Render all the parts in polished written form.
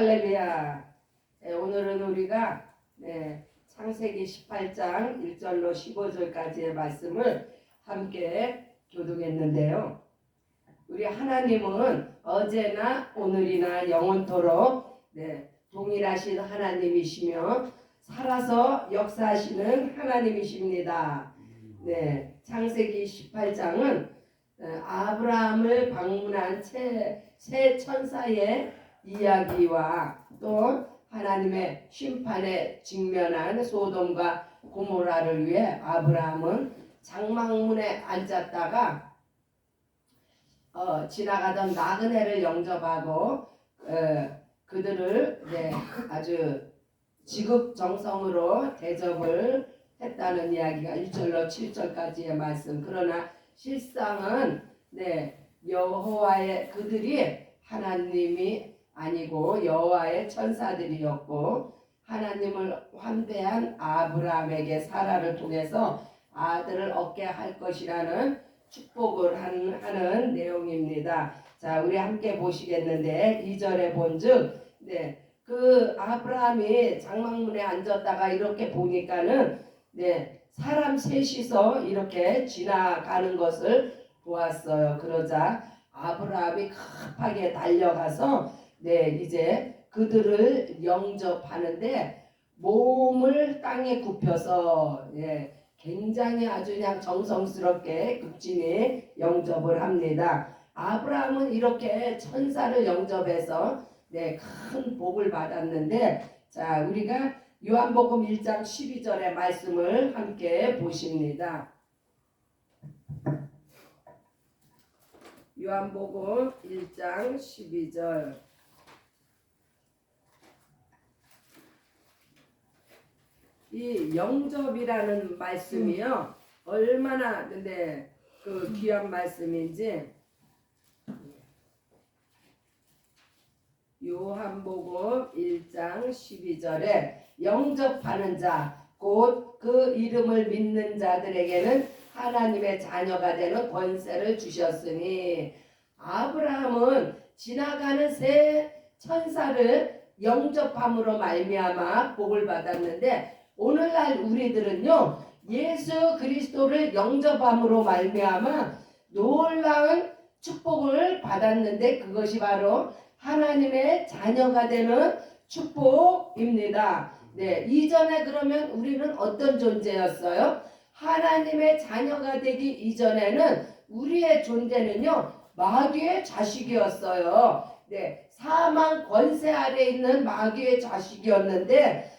할렐루야. 오늘은 우리가 창세기 18장 1절로 15절까지의 말씀을 함께 교독했는데요. 우리 하나님은 어제나 오늘이나 영원토록 동일하신 하나님이시며 살아서 역사하시는 하나님이십니다. 창세기 18장은 아브라함을 방문한 세 천사의 이야기와 또 하나님의 심판에 직면한 소돔과 고모라를 위해 아브라함은 장막문에 앉았다가 지나가던 나그네를 영접하고 그들을 아주 지극정성으로 대접을 했다는 이야기가 1절로 7절까지의 말씀. 그러나 실상은 여호와의 그들이 하나님이 아니고 여호와의 천사들이었고, 하나님을 환대한 아브라함에게 사라를 통해서 아들을 얻게 할 것이라는 축복을 하는 내용입니다. 자, 우리 함께 보시겠는데 2절에 본즉 그 아브라함이 장막문에 앉았다가 이렇게 보니까는 사람 셋이서 이렇게 지나가는 것을 보았어요. 그러자 아브라함이 급하게 달려가서 이제 그들을 영접하는데 몸을 땅에 굽혀서 굉장히 아주 그냥 정성스럽게 급진히 영접을 합니다. 아브라함은 이렇게 천사를 영접해서 큰 복을 받았는데, 자, 우리가 요한복음 1장 12절의 말씀을 함께 보십니다. 요한복음 1장 12절. 이 영접이라는 말씀이요, 얼마나 그 귀한 말씀인지 요한복음 1장 12절에 영접하는 자 곧 그 이름을 믿는 자들에게는 하나님의 자녀가 되는 권세를 주셨으니, 아브라함은 지나가는 세 천사를 영접함으로 말미암아 복을 받았는데, 오늘날 우리들은요 예수 그리스도를 영접함으로 말미암아 놀라운 축복을 받았는데, 그것이 바로 하나님의 자녀가 되는 축복입니다. 이전에 그러면 우리는 어떤 존재였어요? 하나님의 자녀가 되기 이전에는 우리의 존재는요 마귀의 자식이었어요. 사망 권세 아래 있는 마귀의 자식이었는데,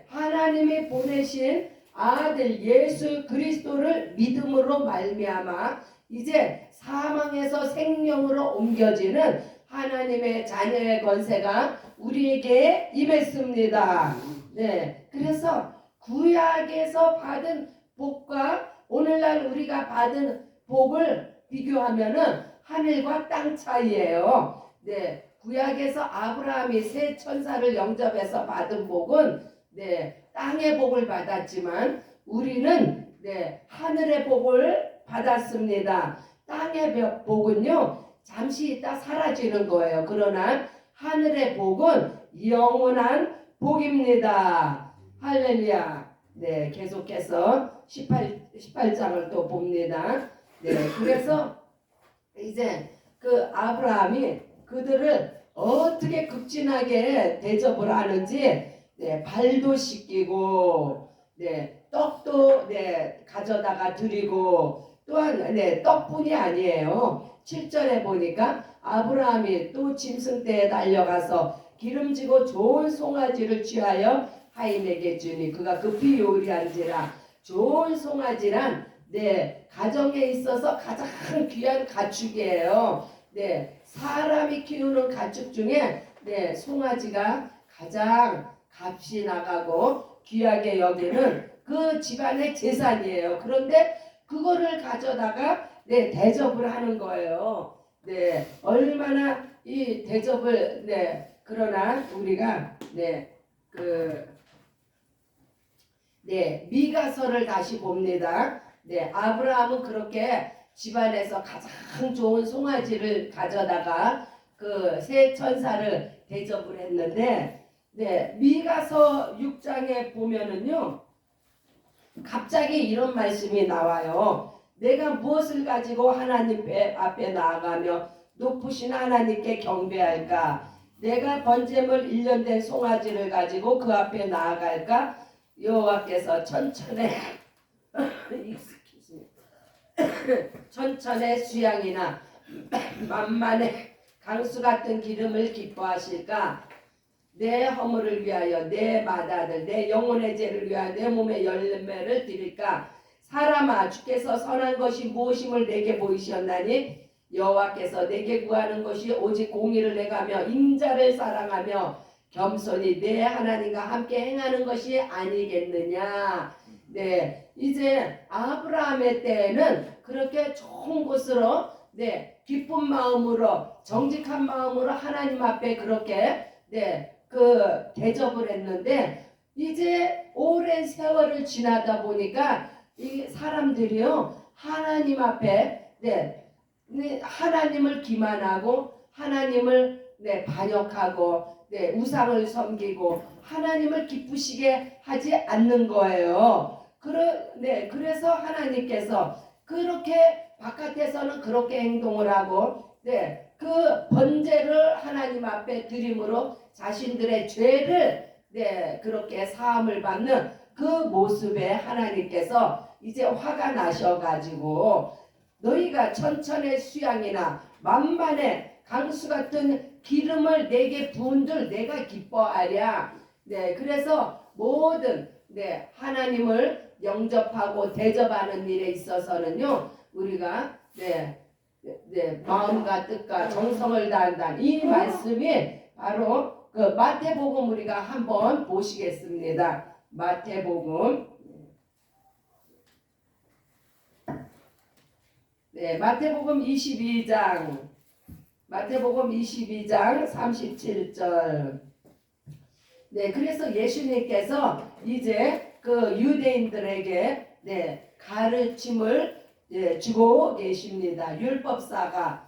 하나님이 보내신 아들 예수 그리스도를 믿음으로 말미암아 이제 사망에서 생명으로 옮겨지는 하나님의 자녀의 권세가 우리에게 임했습니다. 그래서 구약에서 받은 복과 오늘날 우리가 받은 복을 비교하면은 하늘과 땅 차이예요. 구약에서 아브라함이 세 천사를 영접해서 받은 복은 땅의 복을 받았지만 우리는 하늘의 복을 받았습니다. 땅의 복은요 잠시 있다 사라지는 거예요. 그러나 하늘의 복은 영원한 복입니다. 할렐루야. 계속해서 18장을 또 봅니다. 그래서 이제 그 아브라함이 그들을 어떻게 극진하게 대접을 하는지 발도 씻기고 떡도 가져다가 드리고, 또한 떡뿐이 아니에요. 7절에 보니까 아브라함이 또 짐승대에 달려가서 기름지고 좋은 송아지를 취하여 하인에게 주니 그가 급히 요리한지라. 좋은 송아지란 가정에 있어서 가장 귀한 가축이에요. 사람이 키우는 가축 중에 송아지가 가장 값이 나가고 귀하게 여기는 그 집안의 재산이에요. 그런데 그거를 가져다가 대접을 하는 거예요. 얼마나 이 대접을 그러나 우리가 미가서를 다시 봅니다. 아브라함은 그렇게 집안에서 가장 좋은 송아지를 가져다가 그 세 천사를 대접을 했는데, 네, 미가서 6장에 보면은요, 갑자기 이런 말씀이 나와요. 내가 무엇을 가지고 하나님 앞에 나아가며 높으신 하나님께 경배할까? 내가 번제물 1년 된 송아지를 가지고 그 앞에 나아갈까? 여호와께서 천천의 수양이나 만만의 강수 같은 기름을 기뻐하실까? 내 허물을 위하여 내 맏아들 내 영혼의 죄를 위하여 내 몸의 열매를 드릴까? 사람아, 주께서 선한 것이 무엇임을 내게 보이셨나니 여호와께서 내게 구하는 것이 오직 공의를 행하며 인자를 사랑하며 겸손히 내 하나님과 함께 행하는 것이 아니겠느냐. 네, 이제 아브라함의 때에는 그렇게 좋은 곳으로, 네, 기쁜 마음으로 정직한 마음으로 하나님 앞에 그렇게, 네, 그 대접을 했는데, 이제 오랜 세월을 지나다 보니까 이 사람들이요 하나님 앞에, 네, 하나님을 기만하고 하나님을, 네, 반역하고, 네, 우상을 섬기고 하나님을 기쁘시게 하지 않는 거예요. 그래서 하나님께서 그렇게 바깥에서는 그렇게 행동을 하고, 네, 그 번제를 하나님 앞에 드림으로 자신들의 죄를, 네, 그렇게 사함을 받는 그 모습에 하나님께서 이제 화가 나셔가지고 너희가 천천의 수양이나 만만의 강수 같은 기름을 내게 부은들 내가 기뻐하랴. 네, 그래서 모든, 네, 하나님을 영접하고 대접하는 일에 있어서는요 우리가, 네, 네, 마음과 뜻과 정성을 다한다. 이 말씀이 바로 그 마태복음 우리가 한번 보시겠습니다. 마태복음, 네, 마태복음 22장 37절. 네, 그래서 예수님께서 이제 그 유대인들에게, 네, 가르침을, 네, 주고 계십니다. 율법사가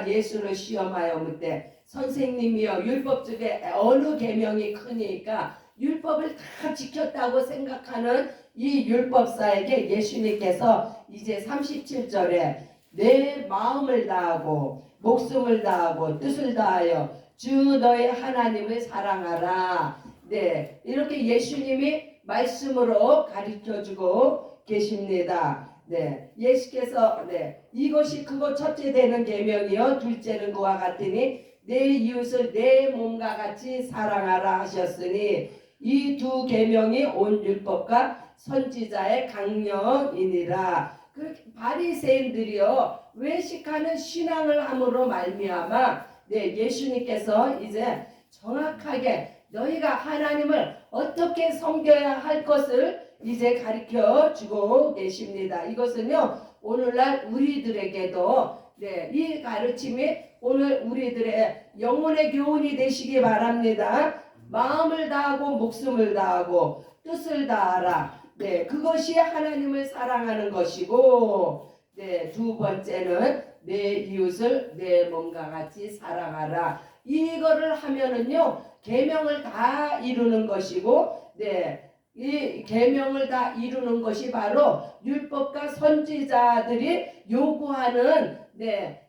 예수를 시험하여 묻되 선생님이여 율법 중에 어느 계명이 크니까 율법을 다 지켰다고 생각하는 이 율법사에게 예수님께서 이제 37절에 내 마음을 다하고 목숨을 다하고 뜻을 다하여 주 너의 하나님을 사랑하라. 네, 이렇게 예수님이 말씀으로 가르쳐주고 계십니다. 네, 예수께서, 네, 이것이 크고 첫째 되는 계명이요 둘째는 그와 같으니 내 이웃을 내 몸과 같이 사랑하라 하셨으니 이 두 계명이 온 율법과 선지자의 강령이니라. 그 바리새인들이요 외식하는 신앙을 함으로 말미암아, 네, 예수님께서 이제 정확하게 너희가 하나님을 어떻게 섬겨야 할 것을 이제 가르쳐 주고 계십니다. 이것은요 오늘날 우리들에게도, 네, 이 가르침이 오늘 우리들의 영혼의 교훈이 되시기 바랍니다. 마음을 다하고 목숨을 다하고 뜻을 다하라. 네, 그것이 하나님을 사랑하는 것이고, 네, 두 번째는 내 이웃을 내 몸과 같이 사랑하라. 이거를 하면은요 계명을 다 이루는 것이고, 네, 이 계명을 다 이루는 것이 바로 율법과 선지자들이 요구하는, 네,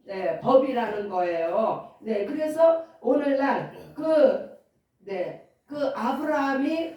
네, 법이라는 거예요. 네, 그래서 오늘날 네, 그 아브라함이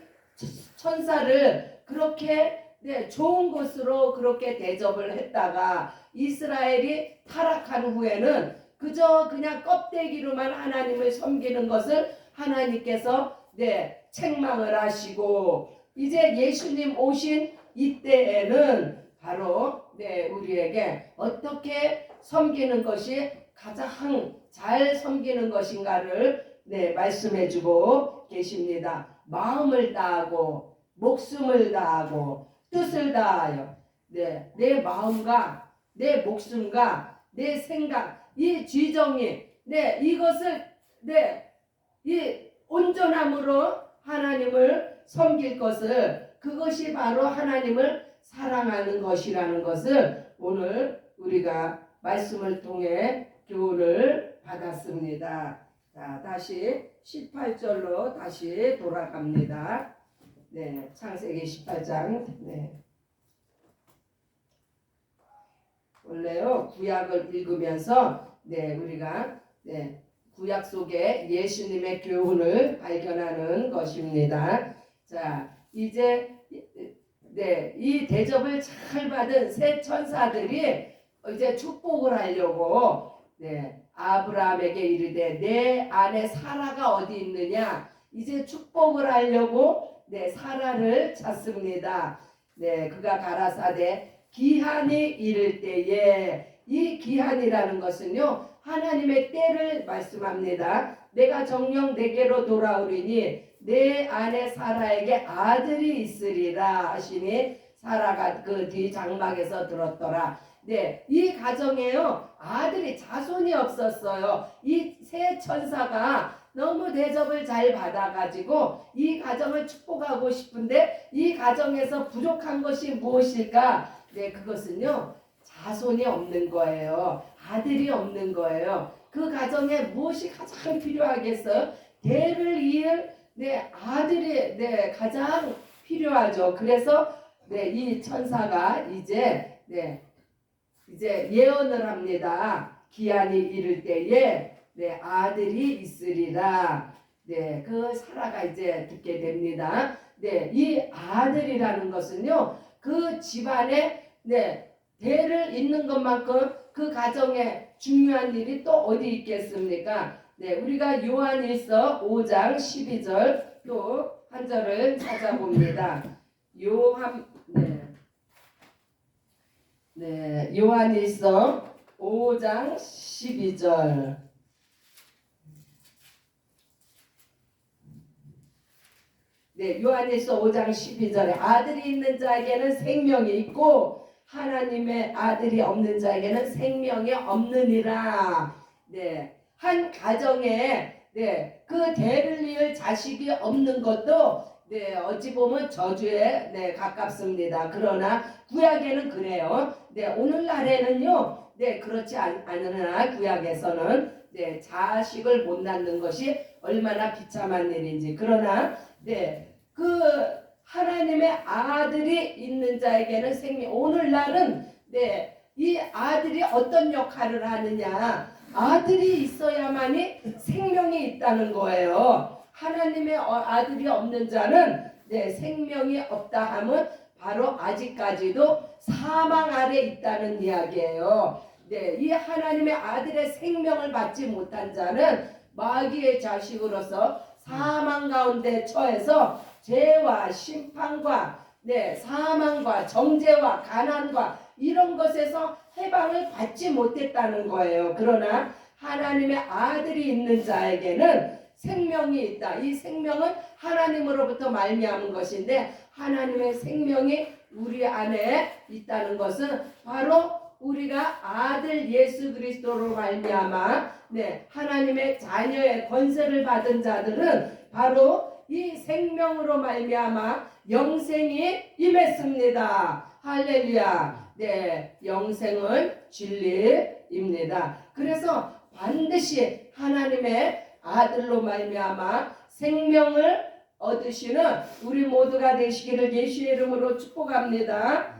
천사를 그렇게, 네, 좋은 것으로 그렇게 대접을 했다가 이스라엘이 타락한 후에는 그저 그냥 껍데기로만 하나님을 섬기는 것을 하나님께서, 네, 책망을 하시고 이제 예수님 오신 이때에는 바로, 네, 우리에게 어떻게 섬기는 것이 가장 잘 섬기는 것인가를, 네, 말씀해 주고 계십니다. 마음을 다하고 목숨을 다하고 뜻을 다하여, 네, 내 마음과 내 목숨과 내 생각, 이 지정이, 네, 이것을, 네, 이 온전함으로 하나님을 섬길 것을, 그것이 바로 하나님을 사랑하는 것이라는 것을 오늘 우리가 말씀을 통해 교훈을 받았습니다. 자, 다시 18절로 다시 돌아갑니다. 네, 창세기 18장. 네. 원래요 구약을 읽으면서 우리가 구약 속에 예수님의 교훈을 발견하는 것입니다. 자, 이제 이 대접을 잘 받은 세 천사들이 이제 축복을 하려고 아브라함에게 이르되 내 아내 사라가 어디 있느냐, 이제 축복을 하려고 사라를 찾습니다. 그가 가라사대 기한이 이를 때에, 이 기한이라는 것은요 하나님의 때를 말씀합니다. 내가 정녕 내게로 돌아오리니 내 아내 사라에게 아들이 있으리라 하시니 사라가 그 뒤 장막에서 들었더라. 이 가정에요 아들이 자손이 없었어요. 이 세 천사가 너무 대접을 잘 받아가지고 이 가정을 축복하고 싶은데 이 가정에서 부족한 것이 무엇일까? 그것은요 자손이 없는 거예요. 아들이 없는 거예요. 그 가정에 무엇이 가장 필요하겠어요? 대를 이을 아들이 가장 필요하죠. 그래서 이 천사가 이제 예언을 합니다. 기한이 이를 때에 아들이 있으리라. 그 사라가 이제 듣게 됩니다. 이 아들이라는 것은요 그 집안에 대를 잇는 것만큼 그 가정에 중요한 일이 또 어디 있겠습니까? 우리가 요한일서 5장 12절 또 한 절을 찾아봅니다. 요한일서 5장 12절. 요한일서 5장 12절에 아들이 있는 자에게는 생명이 있고 하나님의 아들이 없는 자에게는 생명이 없느니라. 한 가정에 그 대를 이을 자식이 없는 것도 어찌 보면 저주에 가깝습니다. 그러나 구약에는 그래요. 오늘날에는요 그렇지 않으나 구약에서는 자식을 못 낳는 것이 얼마나 비참한 일인지. 그러나 그 하나님의 아들이 있는 자에게는 생명. 오늘날은 이 아들이 어떤 역할을 하느냐, 아들이 있어야만이 생명이 있다는 거예요. 하나님의 아들이 없는 자는 생명이 없다 하면 바로 아직까지도 사망 아래 있다는 이야기예요. 이 하나님의 아들의 생명을 받지 못한 자는 마귀의 자식으로서 사망 가운데 처해서 죄와 심판과 사망과 정죄와 가난과 이런 것에서 해방을 받지 못했다는 거예요. 그러나 하나님의 아들이 있는 자에게는 생명이 있다. 이 생명은 하나님으로부터 말미암은 것인데 하나님의 생명이 우리 안에 있다는 것은 바로 우리가 아들 예수 그리스도로 말미암아 하나님의 자녀의 권세를 받은 자들은 바로 이 생명으로 말미암아 영생이 임했습니다. 할렐루야. 영생은 진리입니다. 그래서 반드시 하나님의 아들로 말미암아 생명을 얻으시는 우리 모두가 되시기를 예수의 이름으로 축복합니다.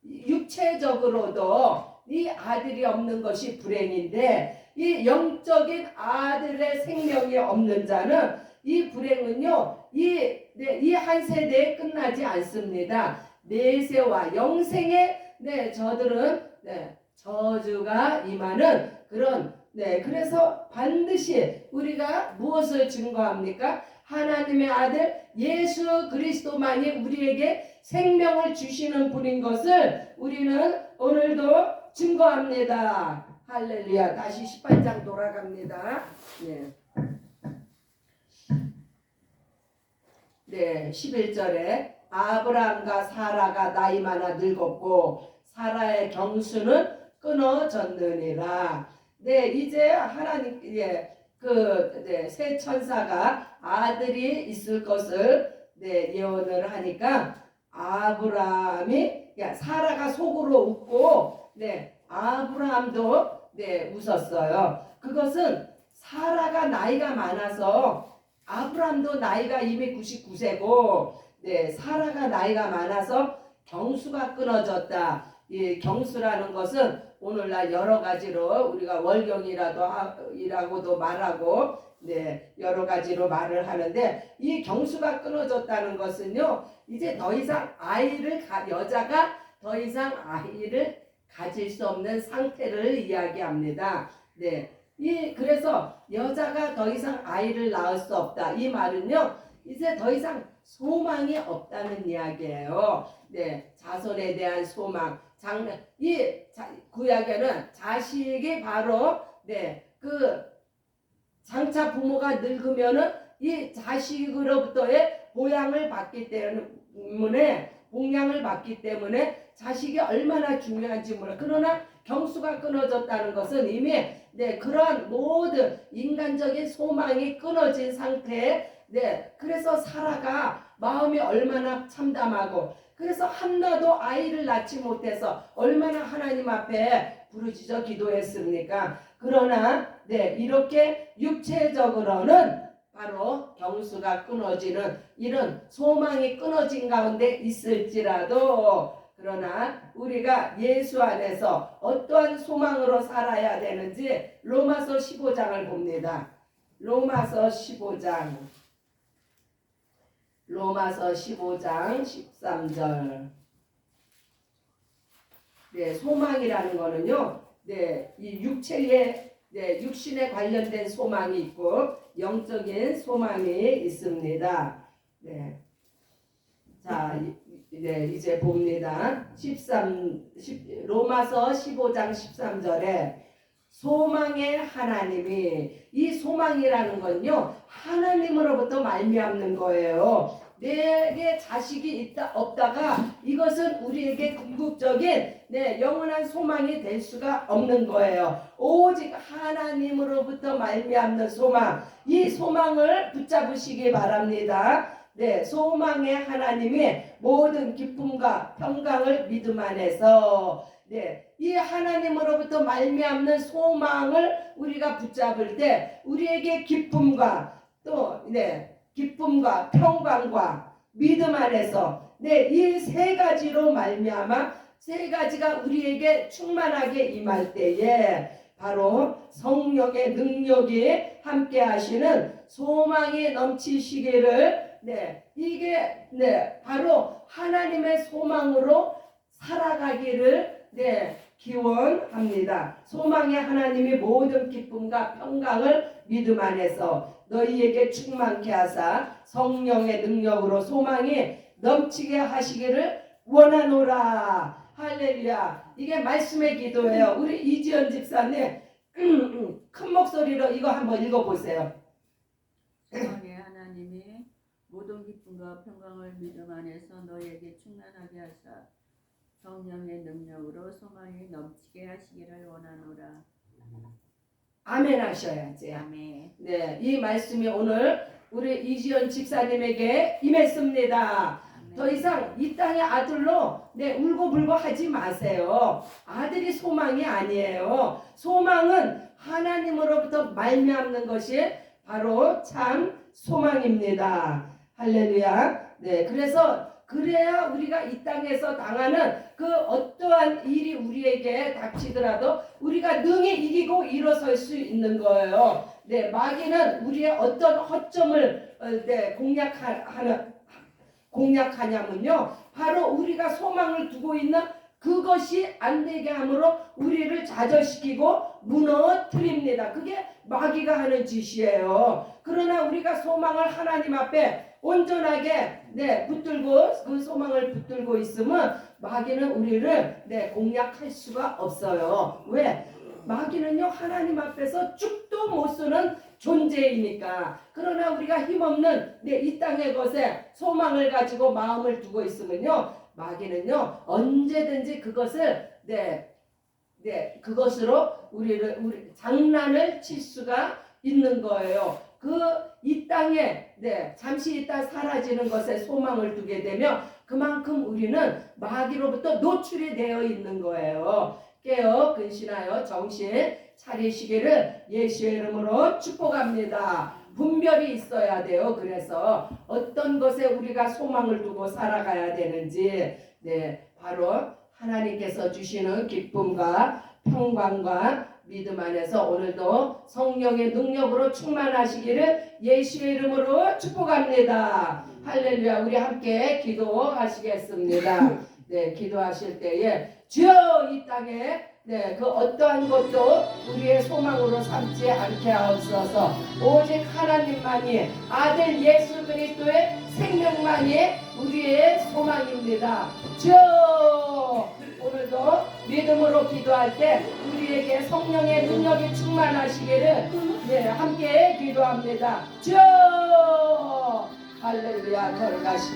육체적으로도 이 아들이 없는 것이 불행인데 이 영적인 아들의 생명이 없는 자는 이 불행은요 이 한 세대에 끝나지 않습니다. 내세와 영생에 저들은 저주가 임하는 그런 그래서 반드시 우리가 무엇을 증거합니까? 하나님의 아들 예수 그리스도만이 우리에게 생명을 주시는 분인 것을 우리는 오늘도 증거합니다. 할렐루야. 다시 18장 돌아갑니다. 11절에 아브라함과 사라가 나이 많아 늙었고 사라의 경수는 끊어졌느니라. 이제 하나님 세 천사가 아들이 있을 것을 예언을 하니까 아브라함이 사라가 속으로 웃고 아브라함도 웃었어요. 그것은 사라가 나이가 많아서 아브람도 나이가 이미 99세고 네, 사라가 나이가 많아서 경수가 끊어졌다. 이 경수라는 것은 오늘날 여러 가지로 우리가 월경이라고도 말하고 네, 여러 가지로 말을 하는데 이 경수가 끊어졌다는 것은요. 이제 더 이상 여자가 더 이상 아이를 가질 수 없는 상태를 이야기합니다. 네. 그래서 여자가 더 이상 아이를 낳을 수 없다. 이 말은요. 이제 더 이상 소망이 없다는 이야기예요. 네. 자손에 대한 소망. 구약에는 자식이 바로 네. 장차 부모가 늙으면은 이 자식으로부터의 보양을 받기 때문에 봉양을 받기 때문에 자식이 얼마나 중요한지 몰라. 그러나 경수가 끊어졌다는 것은 이미 네, 그런 모든 인간적인 소망이 끊어진 상태에 네, 그래서 사라가 마음이 얼마나 참담하고 그래서 한나도 아이를 낳지 못해서 얼마나 하나님 앞에 부르짖어 기도했습니까? 그러나 네, 이렇게 육체적으로는 바로 경수가 끊어지는 이런 소망이 끊어진 가운데 있을지라도 그러나 우리가 예수 안에서 어떠한 소망으로 살아야 되는지 로마서 15장을 봅니다. 로마서 15장 13절. 네, 소망이라는 거는요. 네, 이 육신에 관련된 소망이 있고 영적인 소망이 있습니다. 네. 자, 네, 이제 봅니다. 로마서 15장 13절에 소망의 하나님이 이 소망이라는 건요. 하나님으로부터 말미암는 거예요. 내게 자식이 있다 없다가 이것은 우리에게 궁극적인 네, 영원한 소망이 될 수가 없는 거예요. 오직 하나님으로부터 말미암는 소망. 이 소망을 붙잡으시기 바랍니다. 네, 소망의 하나님이 모든 기쁨과 평강을 믿음 안에서 네, 이 하나님으로부터 말미암는 소망을 우리가 붙잡을 때 우리에게 기쁨과 또 네, 기쁨과 평강과 믿음 안에서 네, 이 세 가지로 말미암아 세 가지가 우리에게 충만하게 임할 때에 바로 성령의 능력이 함께 하시는 소망이 넘치시기를 네, 이게 네, 바로 하나님의 소망으로 살아가기를 네, 기원합니다. 소망의 하나님이 모든 기쁨과 평강을 믿음 안에서 너희에게 충만케 하사 성령의 능력으로 소망이 넘치게 하시기를 원하노라. 할렐루야. 이게 말씀의 기도예요. 우리 이지연 집사님 큰 목소리로 이거 한번 읽어보세요. 소망의 하나님이 모든 기쁨과 평강을 믿음 안에서 너희에게 충만하게 하사 성령의 능력으로 소망이 넘치게 하시기를 원하노라. 아멘 하셔야지. 아멘. 네, 이 말씀이 오늘 우리 이지연 집사님에게 임했습니다. 아멘. 더 이상 이 땅의 아들로 네, 울고불고 하지 마세요. 아들이 소망이 아니에요. 소망은 하나님으로부터 말미암는 것이 바로 참 소망입니다. 할렐루야. 네, 그래야 우리가 이 땅에서 당하는 그 어떠한 일이 우리에게 닥치더라도 우리가 능히 이기고 일어설 수 있는 거예요. 네, 마귀는 우리의 어떤 허점을 공략하냐면요. 바로 우리가 소망을 두고 있는 그것이 안 되게 함으로 우리를 좌절시키고 무너뜨립니다. 그게 마귀가 하는 짓이에요. 그러나 우리가 소망을 하나님 앞에 온전하게 붙들고 그 소망을 붙들고 있으면 마귀는 우리를 공략할 수가 없어요. 왜? 마귀는요 하나님 앞에서 죽도 못 쓰는 존재이니까. 그러나 우리가 힘없는 이 땅의 것에 소망을 가지고 마음을 두고 있으면요 마귀는요 언제든지 그것을 그것으로 우리 장난을 칠 수가 있는 거예요. 이 땅에 잠시 있다 사라지는 것에 소망을 두게 되면 그만큼 우리는 마귀로부터 노출이 되어 있는 거예요. 깨어 근신하여 정신 차리시기를 예수의 이름으로 축복합니다. 분별이 있어야 돼요. 그래서 어떤 것에 우리가 소망을 두고 살아가야 되는지, 네, 바로 하나님께서 주시는 기쁨과 평강과 믿음 안에서 오늘도 성령의 능력으로 충만하시기를 예수의 이름으로 축복합니다. 할렐루야. 우리 함께 기도하시겠습니다. 네, 기도하실 때에 주여 이 땅에 그 어떠한 것도 우리의 소망으로 삼지 않게 하옵소서. 오직 하나님만이, 아들 예수 그리스도의 생명만이 우리의 소망입니다. 주여 오늘도 믿음으로 기도할 때 우리에게 성령의 능력이 충만하시기를 함께 기도합니다. 주여 할렐루야. 걸어가시고